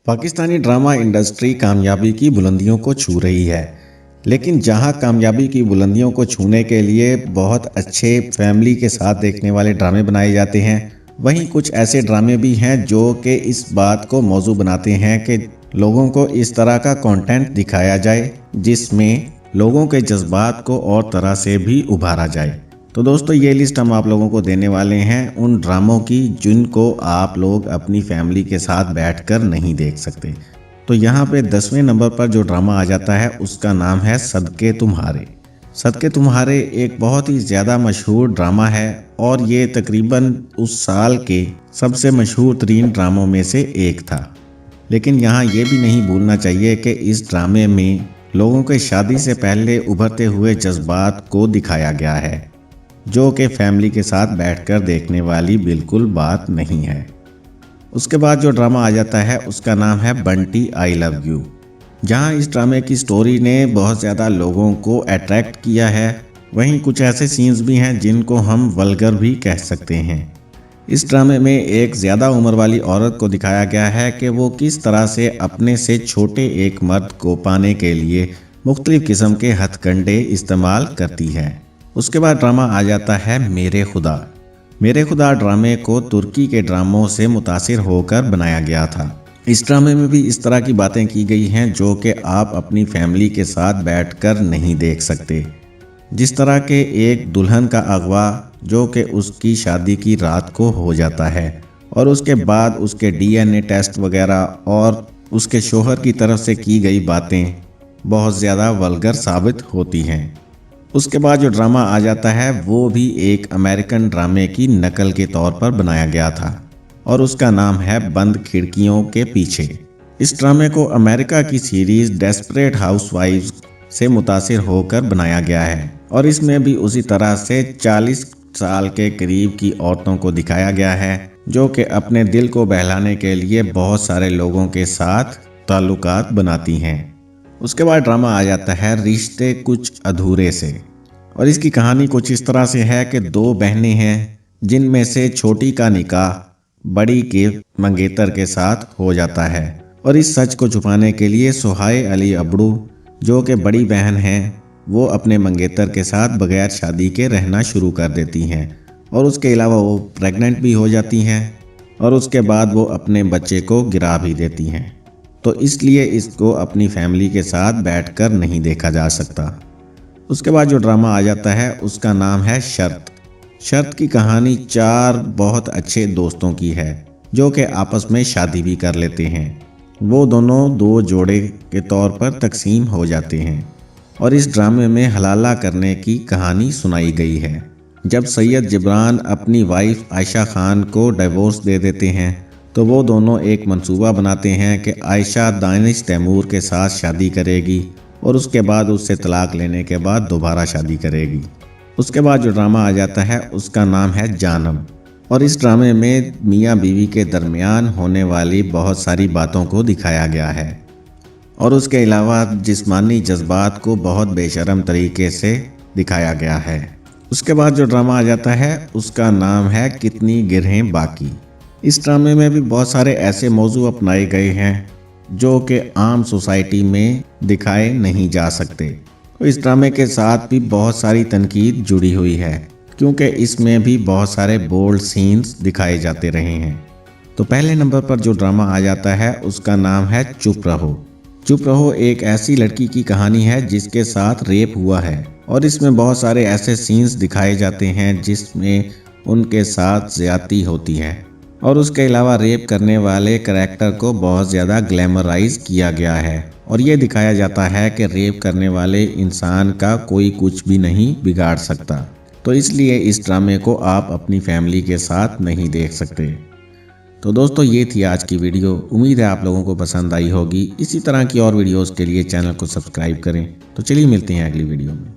Pakistani drama industry कामयाबी की बुलंदियों को छू रही है, लेकिन जहां कामयाबी की बुलंदियों को छूने के लिए बहुत अच्छे फैमिली के साथ देखने वाले ड्रामे बनाए जाते हैं, वहीं कुछ ऐसे ड्रामे भी हैं जो कि इस बात को मौजू बनाते हैं कि लोगों को इस तरह का कंटेंट दिखाया जाए जिसमें लोगों के जज्बात को और तरह से भी उभारा जाए। तो दोस्तों, ये लिस्ट हम आप लोगों को देने वाले हैं उन ड्रामों की जिनको आप लोग अपनी फैमिली के साथ बैठकर नहीं देख सकते। तो यहाँ पे 10वें नंबर पर जो ड्रामा आ जाता है उसका नाम है सदके तुम्हारे। सदके तुम्हारे एक बहुत ही ज़्यादा मशहूर ड्रामा है और ये तकरीबन उस साल के सबसे मशहूर तरीन ड्रामों में से एक था। लेकिन यहाँ ये भी नहीं भूलना चाहिए कि इस ड्रामे में लोगों के शादी से पहले उभरते हुए जज्बात को दिखाया गया है, जो कि फैमिली के साथ बैठकर देखने वाली बिल्कुल बात नहीं है। उसके बाद जो ड्रामा आ जाता है उसका नाम है बंटी आई लव यू, जहां इस ड्रामे की स्टोरी ने बहुत ज़्यादा लोगों को अट्रैक्ट किया है। वहीं कुछ ऐसे सीन्स भी हैं जिनको हम वल्गर भी कह सकते हैं। इस ड्रामे में एक ज़्यादा उम्र वाली औरत को दिखाया गया है कि वो किस तरह से अपने से छोटे एक मर्द को पाने के लिए मुख्तलिफ़ किस्म के हथकंडे इस्तेमाल करती है। उसके बाद ड्रामा आ जाता है मेरे खुदा। मेरे खुदा ड्रामे को तुर्की के ड्रामों से मुतासिर होकर बनाया गया था। इस ड्रामे में भी इस तरह की बातें की गई हैं जो कि आप अपनी फैमिली के साथ बैठकर नहीं देख सकते। जिस तरह के एक दुल्हन का अगवा जो कि उसकी शादी की रात को हो जाता है और उसके बाद उसके DNA टेस्ट वगैरह और उसके शोहर की तरफ से की गई बातें बहुत ज़्यादा वल्गर साबित होती हैं। उसके बाद जो ड्रामा आ जाता है वो भी एक अमेरिकन ड्रामे की नकल के तौर पर बनाया गया था और उसका नाम है बंद खिड़कियों के पीछे। इस ड्रामे को अमेरिका की सीरीज डेस्परेट हाउसवाइव्स से मुतासिर होकर बनाया गया है और इसमें भी उसी तरह से 40 साल के करीब की औरतों को दिखाया गया है जो कि अपने दिल को बहलाने के लिए बहुत सारे लोगों के साथ ताल्लुकात बनाती हैं। उसके बाद ड्रामा आ जाता है रिश्ते कुछ अधूरे से और इसकी कहानी कुछ इस तरह से है कि दो बहनें हैं जिनमें से छोटी का निकाह बड़ी के मंगेतर के साथ हो जाता है और इस सच को छुपाने के लिए सुहाय अली अबड़ू जो कि बड़ी बहन हैं वो अपने मंगेतर के साथ बगैर शादी के रहना शुरू कर देती हैं और उसके अलावा वो प्रेग्नेंट भी हो जाती हैं और उसके बाद वो अपने बच्चे को गिरा भी देती हैं। तो इसलिए इसको अपनी फैमिली के साथ बैठकर नहीं देखा जा सकता। उसके बाद जो ड्रामा आ जाता है उसका नाम है शर्त। शर्त की कहानी 4 बहुत अच्छे दोस्तों की है जो कि आपस में शादी भी कर लेते हैं। वो दोनों 2 जोड़े के तौर पर तकसीम हो जाते हैं और इस ड्रामे में हलाला करने की कहानी सुनाई गई है। जब सैयद जिब्रान अपनी वाइफ आयशा खान को डिवोर्स दे देते हैं तो वो दोनों एक मंसूबा बनाते हैं कि आयशा दानिश तैमूर के साथ शादी करेगी और उसके बाद उससे तलाक लेने के बाद दोबारा शादी करेगी। उसके बाद जो ड्रामा आ जाता है उसका नाम है जानम और इस ड्रामे में मियाँ बीवी के दरमियान होने वाली बहुत सारी बातों को दिखाया गया है और उसके अलावा जिस्मानी जज्बात को बहुत बेशर्म तरीके से दिखाया गया है। उसके बाद जो ड्रामा आ जाता है उसका नाम है कितनी गिरहें बाकी। इस ड्रामे में भी बहुत सारे ऐसे मौजू अपनाए गए हैं जो कि आम सोसाइटी में दिखाए नहीं जा सकते। तो इस ड्रामे के साथ भी बहुत सारी तनकीद जुड़ी हुई है क्योंकि इसमें भी बहुत सारे बोल्ड सीन्स दिखाए जाते रहे हैं। तो पहले नंबर पर जो ड्रामा आ जाता है उसका नाम है चुप रहो। चुप रहो एक ऐसी लड़की की कहानी है जिसके साथ रेप हुआ है और इसमें बहुत सारे ऐसे सीन्स दिखाए जाते हैं जिसमें उनके साथ ज्यादती होती है और उसके अलावा रेप करने वाले करैक्टर को बहुत ज़्यादा ग्लैमराइज किया गया है और ये दिखाया जाता है कि रेप करने वाले इंसान का कोई कुछ भी नहीं बिगाड़ सकता। तो इसलिए इस ड्रामे को आप अपनी फैमिली के साथ नहीं देख सकते। तो दोस्तों, ये थी आज की वीडियो। उम्मीद है आप लोगों को पसंद आई होगी। इसी तरह की और वीडियोस के लिए चैनल को सब्सक्राइब करें। तो चलिए मिलते हैं अगली वीडियो में।